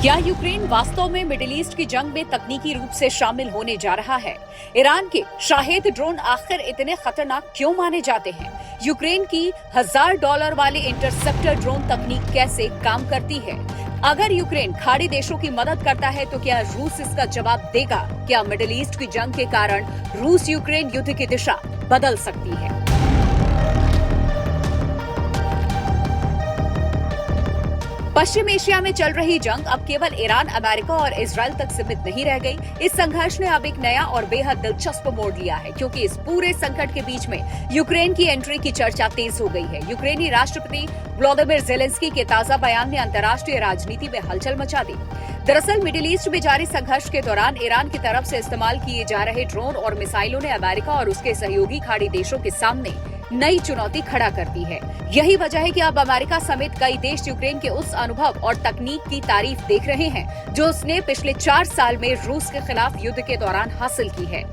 क्या यूक्रेन वास्तव में मिडिल ईस्ट की जंग में तकनीकी रूप से शामिल होने जा रहा है? ईरान के शाहेद ड्रोन आखिर इतने खतरनाक क्यों माने जाते हैं? यूक्रेन की $1000 वाली इंटरसेप्टर ड्रोन तकनीक कैसे काम करती है? अगर यूक्रेन खाड़ी देशों की मदद करता है तो क्या रूस इसका जवाब देगा? क्या मिडिल ईस्ट की जंग के कारण रूस यूक्रेन युद्ध की दिशा बदल सकती है? पश्चिम एशिया में चल रही जंग अब केवल ईरान, अमेरिका और इजराइल तक सीमित नहीं रह गई। इस संघर्ष ने अब एक नया और बेहद दिलचस्प मोड़ लिया है, क्योंकि इस पूरे संकट के बीच में यूक्रेन की एंट्री की चर्चा तेज हो गई है। यूक्रेनी राष्ट्रपति व्लादिमीर ज़ेलेंस्की के ताजा बयान ने अंतर्राष्ट्रीय राजनीति में हलचल मचा दी। दरअसल मिडिल ईस्ट में जारी संघर्ष के दौरान ईरान की तरफ से इस्तेमाल किए जा रहे ड्रोन और मिसाइलों ने अमेरिका और उसके सहयोगी खाड़ी देशों के सामने नई चुनौती खड़ा करती है। यही वजह है कि अब अमेरिका समेत कई देश यूक्रेन के उस अनुभव और तकनीक की तारीफ देख रहे हैं जो उसने पिछले 4 साल में रूस के खिलाफ युद्ध के दौरान हासिल की है।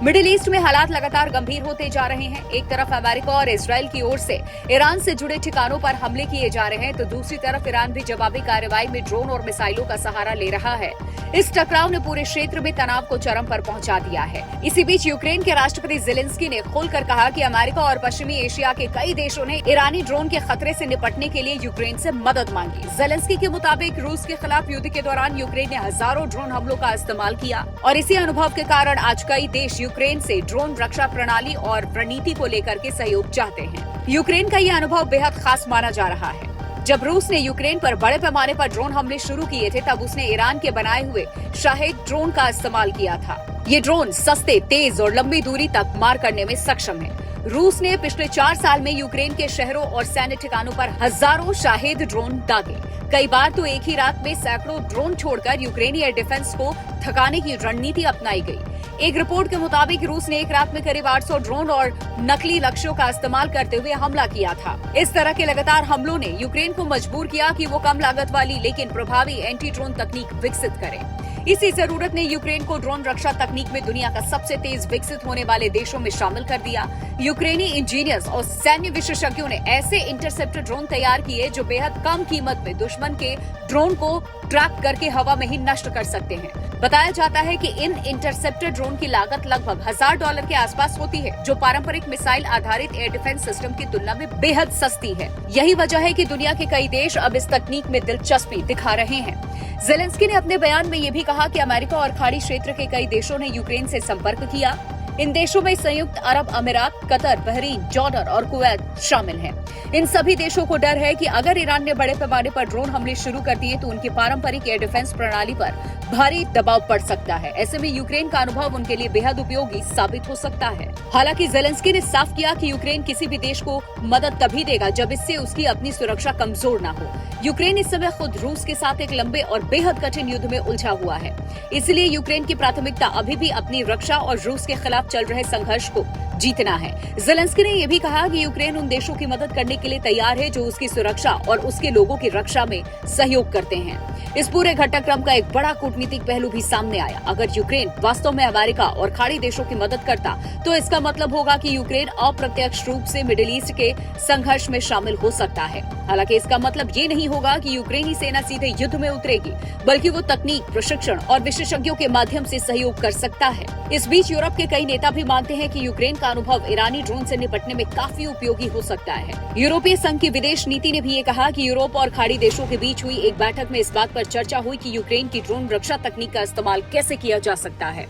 मिडिल ईस्ट में हालात लगातार गंभीर होते जा रहे हैं। एक तरफ अमेरिका और इजराइल की ओर से ईरान से जुड़े ठिकानों पर हमले किए जा रहे हैं, तो दूसरी तरफ ईरान भी जवाबी कार्रवाई में ड्रोन और मिसाइलों का सहारा ले रहा है। इस टकराव ने पूरे क्षेत्र में तनाव को चरम पर पहुंचा दिया है। इसी बीच यूक्रेन के राष्ट्रपति ज़ेलेंस्की ने खुलकर कहा कि अमेरिका और पश्चिमी एशिया के कई देशों ने ईरानी ड्रोन के खतरे से निपटने के लिए यूक्रेन से मदद मांगी। ज़ेलेंस्की के मुताबिक रूस के खिलाफ युद्ध के दौरान यूक्रेन ने हजारों ड्रोन हमलों का इस्तेमाल किया और इसी अनुभव के कारण आज कई देश यूक्रेन से ड्रोन रक्षा प्रणाली और रणनीति को लेकर के सहयोग चाहते हैं। यूक्रेन का यह अनुभव बेहद खास माना जा रहा है। जब रूस ने यूक्रेन पर बड़े पैमाने पर ड्रोन हमले शुरू किए थे, तब उसने ईरान के बनाए हुए शाहेद ड्रोन का इस्तेमाल किया था। ये ड्रोन सस्ते, तेज और लंबी दूरी तक मार करने में सक्षम है। रूस ने पिछले 4 साल में यूक्रेन के शहरों और सैन्य ठिकानों पर हजारों शाहेद ड्रोन दागे। कई बार तो एक ही रात में सैकड़ों ड्रोन छोड़कर यूक्रेनी एयर डिफेंस को थकाने की रणनीति अपनाई गई। एक रिपोर्ट के मुताबिक रूस ने एक रात में करीब 800 ड्रोन और नकली लक्ष्यों का इस्तेमाल करते हुए हमला किया था। इस तरह के लगातार हमलों ने यूक्रेन को मजबूर किया कि वो कम लागत वाली लेकिन प्रभावी एंटी ड्रोन तकनीक विकसित करे। इसी जरूरत ने यूक्रेन को ड्रोन रक्षा तकनीक में दुनिया का सबसे तेज विकसित होने वाले देशों में शामिल कर दिया। यूक्रेनी इंजीनियर्स और सैन्य विशेषज्ञों ने ऐसे इंटरसेप्टर ड्रोन तैयार किए जो बेहद कम कीमत में दुश्मन के ड्रोन को ट्रैक करके हवा में ही नष्ट कर सकते हैं। बताया जाता है कि इन इंटरसेप्टर ड्रोन की लागत लगभग $1000 के आसपास होती है, जो पारंपरिक मिसाइल आधारित एयर डिफेंस सिस्टम की तुलना में बेहद सस्ती है। यही वजह है कि दुनिया के कई देश अब इस तकनीक में दिलचस्पी दिखा रहे हैं। ज़ेलेंस्की ने अपने बयान में ये भी कहा कि अमेरिका और खाड़ी क्षेत्र के कई देशों ने यूक्रेन से संपर्क किया। इन देशों में संयुक्त अरब अमीरात, कतर, बहरीन, जॉर्डन और कुवैत शामिल हैं। इन सभी देशों को डर है कि अगर ईरान ने बड़े पैमाने पर ड्रोन हमले शुरू कर दिए तो उनकी पारंपरिक एयर डिफेंस प्रणाली पर भारी दबाव पड़ सकता है। ऐसे में यूक्रेन का अनुभव उनके लिए बेहद उपयोगी साबित हो सकता है। हालांकि ज़ेलेंस्की ने साफ किया कि यूक्रेन किसी भी देश को मदद तभी देगा जब इससे उसकी अपनी सुरक्षा कमजोर न हो। यूक्रेन इस समय खुद रूस के साथ एक लंबे और बेहद कठिन युद्ध में उलझा हुआ है। इसलिए यूक्रेन की प्राथमिकता अभी भी अपनी रक्षा और रूस के खिलाफ चल रहे संघर्ष को जीतना है। ज़ेलेंस्की ने यह भी कहा कि यूक्रेन उन देशों की मदद करने के लिए तैयार है जो उसकी सुरक्षा और उसके लोगों की रक्षा में सहयोग करते हैं। इस पूरे घटनाक्रम का एक बड़ा कूटनीतिक पहलू भी सामने आया। अगर यूक्रेन वास्तव में अमेरिका और खाड़ी देशों की मदद करता तो इसका मतलब होगा कि यूक्रेन अप्रत्यक्ष रूप से मिडिल ईस्ट के संघर्ष में शामिल हो सकता है। हालांकि इसका मतलब ये नहीं होगा कि यूक्रेनी सेना सीधे युद्ध में उतरेगी, बल्कि वो तकनीक, प्रशिक्षण और विशेषज्ञों के माध्यम से सहयोग कर सकता है। इस बीच यूरोप के कई नेता भी मानते हैं कि यूक्रेन का अनुभव ईरानी ड्रोन से निपटने में काफी उपयोगी हो सकता है। यूरोपीय संघ की विदेश नीति ने भी ये कहा कि यूरोप और खाड़ी देशों के बीच हुई एक बैठक में इस बात पर चर्चा हुई कि यूक्रेन की ड्रोन रक्षा तकनीक का इस्तेमाल कैसे किया जा सकता है।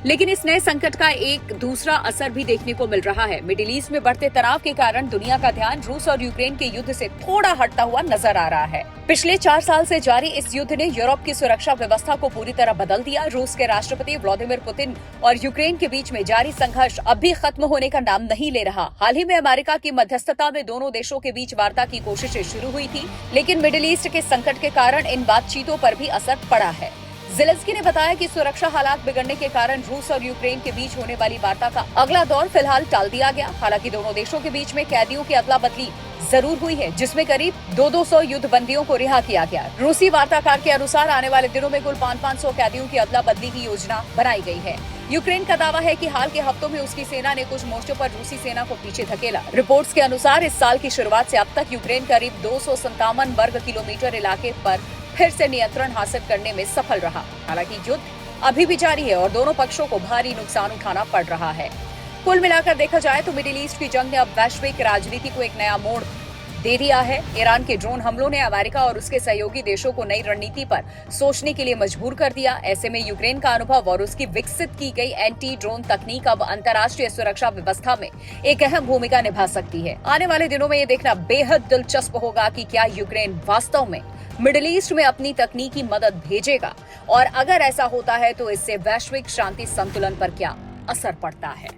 लेकिन इस नए संकट का एक दूसरा असर भी देखने को मिल रहा है। मिडिल ईस्ट में बढ़ते तनाव के कारण दुनिया का ध्यान रूस और यूक्रेन के युद्ध से थोड़ा हटता हुआ नजर आ रहा है। पिछले 4 साल से जारी इस युद्ध ने यूरोप की सुरक्षा व्यवस्था को पूरी तरह बदल दिया। रूस के राष्ट्रपति व्लादिमीर पुतिन और यूक्रेन के बीच में जारी संघर्ष अब भी खत्म होने का नाम नहीं ले रहा। हाल ही में अमेरिका की मध्यस्थता में दोनों देशों के बीच वार्ता की कोशिशें शुरू हुई थी, लेकिन मिडिल ईस्ट के संकट के कारण इन बातचीतों पर भी असर पड़ा है। ज़ेलेंस्की ने बताया कि सुरक्षा हालात बिगड़ने के कारण रूस और यूक्रेन के बीच होने वाली वार्ता का अगला दौर फिलहाल टाल दिया गया। हालांकि दोनों देशों के बीच में कैदियों की अदला बदली जरूर हुई है, जिसमें करीब 200 युद्ध बंदियों को रिहा किया गया। रूसी वार्ताकार के अनुसार आने वाले दिनों में कुल 500 कैदियों की अदला बदली की योजना बनाई गई है। यूक्रेन का दावा है कि हाल के हफ्तों में उसकी सेना ने कुछ मोर्चों पर रूसी सेना को पीछे धकेला। रिपोर्ट्स के अनुसार इस साल की शुरुआत से अब तक यूक्रेन करीब 257 वर्ग किलोमीटर इलाके पर फिर से नियंत्रण हासिल करने में सफल रहा। हालांकि युद्ध अभी भी जारी है और दोनों पक्षों को भारी नुकसान उठाना पड़ रहा है। कुल मिलाकर देखा जाए तो मिडिल ईस्ट की जंग ने अब वैश्विक राजनीति को एक नया मोड़ दे दिया है। ईरान के ड्रोन हमलों ने अमेरिका और उसके सहयोगी देशों को नई रणनीति पर सोचने के लिए मजबूर कर दिया। ऐसे में यूक्रेन का अनुभव और उसकी विकसित की गई एंटी ड्रोन तकनीक अब अंतर्राष्ट्रीय सुरक्षा व्यवस्था में एक अहम भूमिका निभा सकती है। आने वाले दिनों में ये देखना बेहद दिलचस्प होगा कि क्या यूक्रेन वास्तव में मिडिल ईस्ट में अपनी तकनीकी मदद भेजेगा, और अगर ऐसा होता है तो इससे वैश्विक शांति संतुलन पर क्या असर पड़ता है।